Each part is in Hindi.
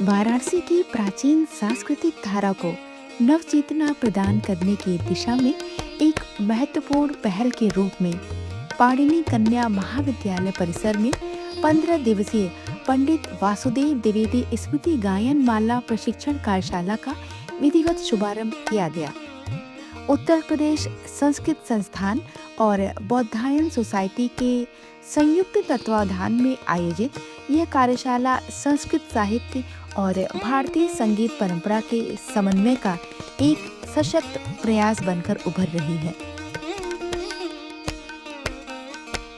वाराणसी की प्राचीन सांस्कृतिक धारा को नवचेतना प्रदान करने की दिशा में एक महत्वपूर्ण पहल के रूप में पाणिनि कन्या महाविद्यालय परिसर में 15 दिवसीय पंडित वासुदेव द्विवेदी स्मृति गायन माला प्रशिक्षण कार्यशाला का विधिवत शुभारंभ किया गया। उत्तर प्रदेश संस्कृत संस्थान और बौद्धायन सोसाइटी के संयुक्त तत्वावधान में आयोजित यह कार्यशाला संस्कृत साहित्य और भारतीय संगीत परंपरा के समन्वय का एक सशक्त प्रयास बनकर उभर रही है।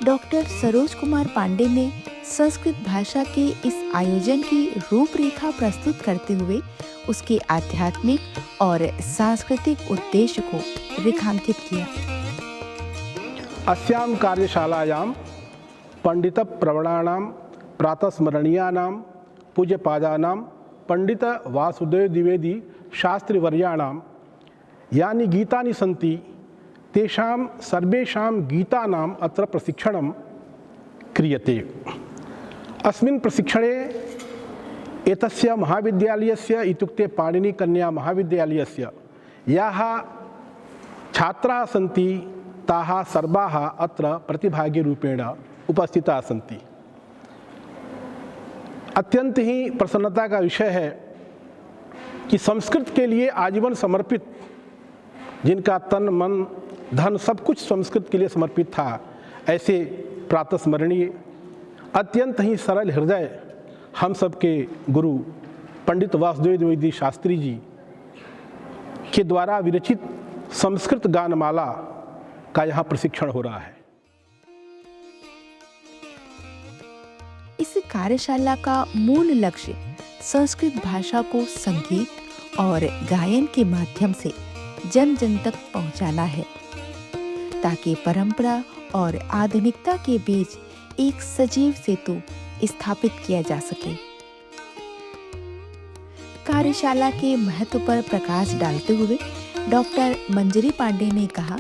डॉक्टर सरोज कुमार पांडे ने संस्कृत भाषा के इस आयोजन की रूपरेखा प्रस्तुत करते हुए उसके आध्यात्मिक और सांस्कृतिक उद्देश्य को रेखांकित किया। अस्यां कार्यशालायां पंडित प्रवणानां प्रातस्मरणीयानां पूज्यपादानां पंडित वासुदेव द्विवेदी शास्त्रीवर्याणां यानि गीतानि सन्ति तेषां सर्वेषां गीतानाम् अत्र प्रशिक्षणं क्रियते। अस्मिन् प्रशिक्षणे एतस्य महाविद्यालयस्य इत्युक्ते पाणिनि कन्या महाविद्यालयस्य याः छात्राः सन्ति ताः सर्वाः अत्र प्रतिभागिरूपेण उपस्थिताः सन्ति। अत्यंत ही प्रसन्नता का विषय है कि संस्कृत के लिए आजीवन समर्पित, जिनका तन मन धन सब कुछ संस्कृत के लिए समर्पित था, ऐसे प्रातस्मरणीय अत्यंत ही सरल हृदय हम सबके गुरु पंडित वासुदेव द्विवेदी शास्त्री जी के द्वारा विरचित संस्कृत गानमाला का यहाँ प्रशिक्षण हो रहा है। इस कार्यशाला का मूल लक्ष्य संस्कृत भाषा को संगीत और गायन के माध्यम से जन जन तक पहुंचाना है, ताकि परंपरा और आधुनिकता के बीच एक सजीव सेतु स्थापित किया जा सके। कार्यशाला के महत्व पर प्रकाश डालते हुए डॉक्टर मंजरी पांडे ने कहा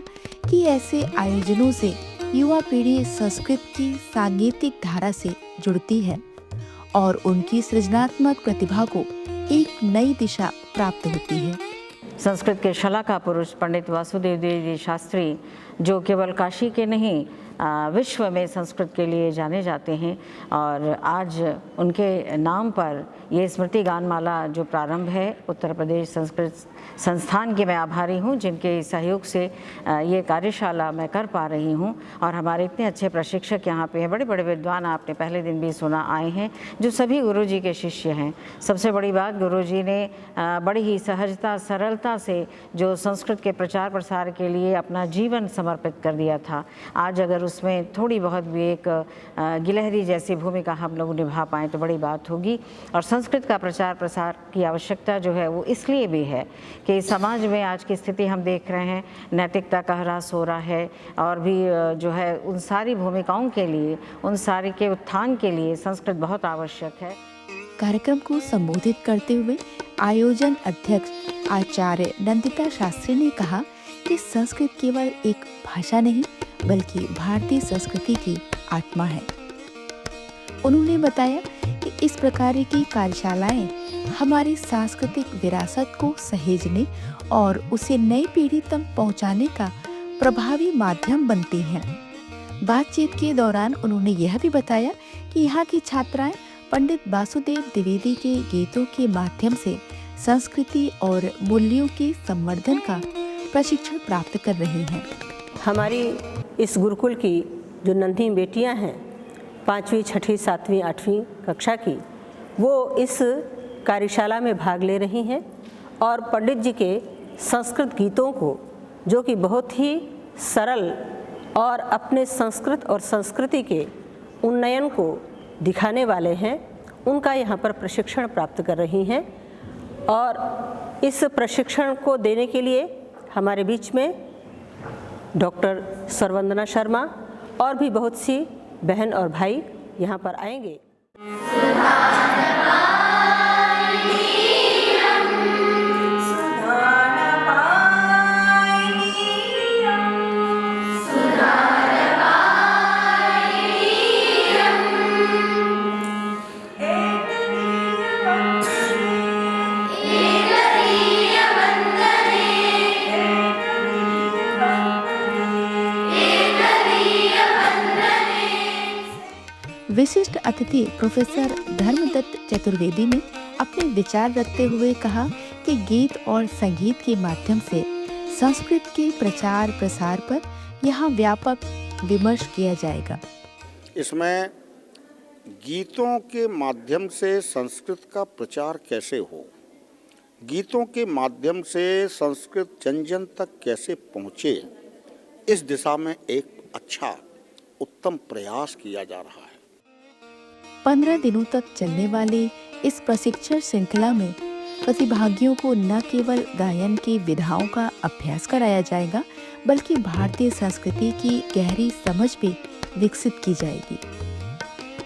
कि ऐसे आयोजनों से युवा पीढ़ी संस्कृत की सांगीतिक धारा से जुड़ती है और उनकी सृजनात्मक प्रतिभा को एक नई दिशा प्राप्त होती है। संस्कृत के शलाका पुरुष पंडित वासुदेव द्विवेदी शास्त्री, जो केवल काशी के नहीं विश्व में संस्कृत के लिए जाने जाते हैं, और आज उनके नाम पर ये स्मृति गानमाला जो प्रारंभ है, उत्तर प्रदेश संस्कृत संस्थान के मैं आभारी हूँ, जिनके सहयोग से ये कार्यशाला मैं कर पा रही हूँ। और हमारे इतने अच्छे प्रशिक्षक यहाँ पे हैं, बड़े बड़े विद्वान, आपने पहले दिन भी सुना, आए हैं, जो सभी गुरुजी के शिष्य हैं। सबसे बड़ी बात, गुरुजी ने बड़ी ही सहजता सरलता से जो संस्कृत के प्रचार प्रसार के लिए अपना जीवन समर्पित कर दिया था, आज अगर उसमें थोड़ी बहुत भी एक गिलहरी जैसी भूमिका हम लोग निभा पाएँ तो बड़ी बात होगी। और संस्कृत का प्रचार प्रसार की आवश्यकता जो है वो इसलिए भी है कि समाज में आज की स्थिति हम देख रहे हैं, नैतिकता का ह्रास हो रहा है, और भी जो है उन सारी भूमिकाओं के लिए, उन सारी के उत्थान के लिए संस्कृत बहुत आवश्यक है। कार्यक्रम को संबोधित करते हुए आयोजन अध्यक्ष आचार्य नंदिता शास्त्री ने कहा कि संस्कृत केवल एक भाषा नहीं बल्कि भारतीय संस्कृति की आत्मा है। उन्होंने बताया कि इस प्रकार की कार्यशालाएं हमारी सांस्कृतिक विरासत को सहेजने और उसे नई पीढ़ी तक पहुंचाने का प्रभावी माध्यम बनती हैं। बातचीत के दौरान उन्होंने यह भी बताया कि यहाँ की छात्राएं पंडित वासुदेव द्विवेदी के गीतों के माध्यम से संस्कृति और मूल्यों के संवर्धन का प्रशिक्षण प्राप्त कर रही हैं। हमारी इस गुरुकुल की जो नन्ही बेटियां हैं, 5वीं, 6वीं, 7वीं, 8वीं कक्षा की, वो इस कार्यशाला में भाग ले रही हैं और पंडित जी के संस्कृत गीतों को, जो कि बहुत ही सरल और अपने संस्कृत और संस्कृति के उन्नयन को दिखाने वाले हैं, उनका यहाँ पर प्रशिक्षण प्राप्त कर रही हैं। और इस प्रशिक्षण को देने के लिए हमारे बीच में डॉक्टर सरवंदना शर्मा और भी बहुत सी बहन और भाई यहाँ पर आएंगे। विशिष्ट अतिथि प्रोफेसर धर्मदत्त चतुर्वेदी ने अपने विचार रखते हुए कहा कि गीत और संगीत के माध्यम से संस्कृत के प्रचार प्रसार पर यहाँ व्यापक विमर्श किया जाएगा। इसमें गीतों के माध्यम से संस्कृत का प्रचार कैसे हो, गीतों के माध्यम से संस्कृत जन जन तक कैसे पहुँचे, इस दिशा में एक अच्छा उत्तम प्रयास किया जा रहा है। 15 दिनों तक चलने वाले इस प्रशिक्षण श्रृंखला में प्रतिभागियों को न केवल गायन की विधाओं का अभ्यास कराया जाएगा, बल्कि भारतीय संस्कृति की गहरी समझ भी विकसित की जाएगी।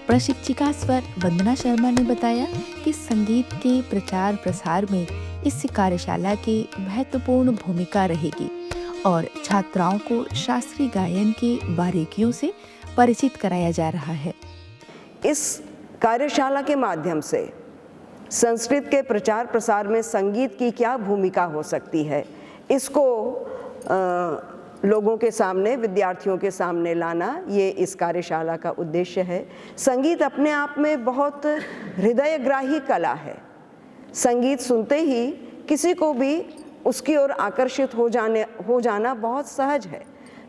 प्रशिक्षिका स्वर वंदना शर्मा ने बताया कि संगीत के प्रचार प्रसार में इस कार्यशाला की महत्वपूर्ण भूमिका रहेगी और छात्राओं को शास्त्रीय गायन की बारीकियों से परिचित कराया जा रहा है। इस कार्यशाला के माध्यम से संस्कृत के प्रचार प्रसार में संगीत की क्या भूमिका हो सकती है, इसको लोगों के सामने, विद्यार्थियों के सामने लाना, ये इस कार्यशाला का उद्देश्य है। संगीत अपने आप में बहुत हृदयग्राही कला है। संगीत सुनते ही किसी को भी उसकी ओर आकर्षित हो जाना बहुत सहज है।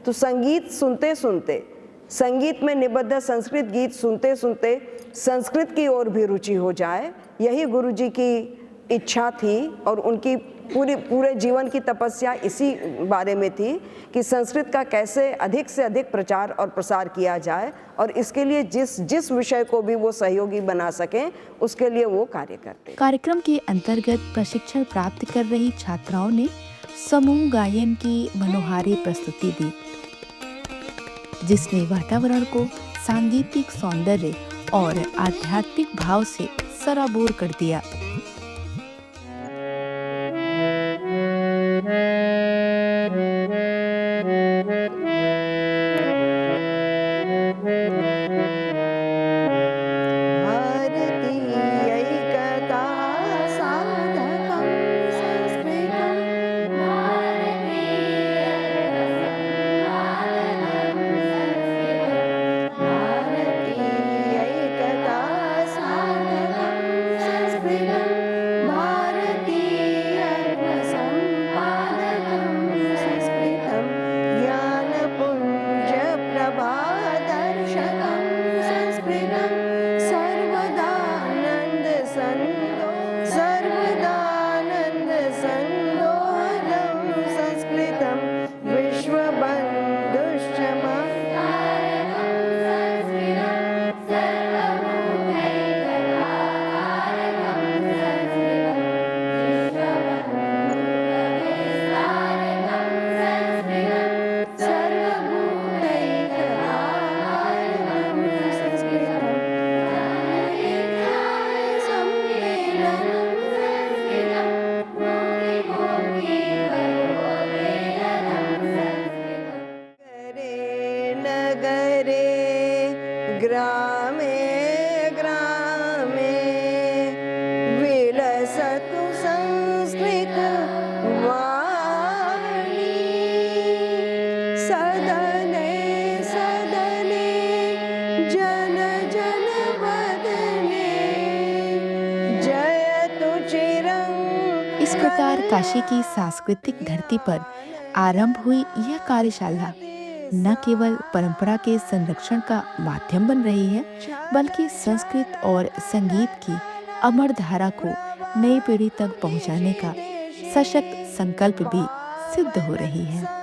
तो संगीत सुनते सुनते, संगीत में निबद्ध संस्कृत गीत सुनते सुनते संस्कृत की ओर भी रुचि हो जाए, यही गुरुजी की इच्छा थी और उनकी पूरे जीवन की तपस्या इसी बारे में थी कि संस्कृत का कैसे अधिक से अधिक प्रचार और प्रसार किया जाए और इसके लिए जिस विषय को भी वो सहयोगी बना सकें, उसके लिए वो कार्य करते। कार्यक्रम के अंतर्गत प्रशिक्षण प्राप्त कर रही छात्राओं ने समूह गायन की मनोहारी प्रस्तुति दी, जिसने वातावरण को सांगीतिक सौंदर्य और आध्यात्मिक भाव से सराबोर कर दिया। इस प्रकार काशी की सांस्कृतिक धरती पर आरंभ हुई यह कार्यशाला न केवल परंपरा के संरक्षण का माध्यम बन रही है, बल्कि संस्कृत और संगीत की अमर धारा को नई पीढ़ी तक पहुंचाने का सशक्त संकल्प भी सिद्ध हो रही है।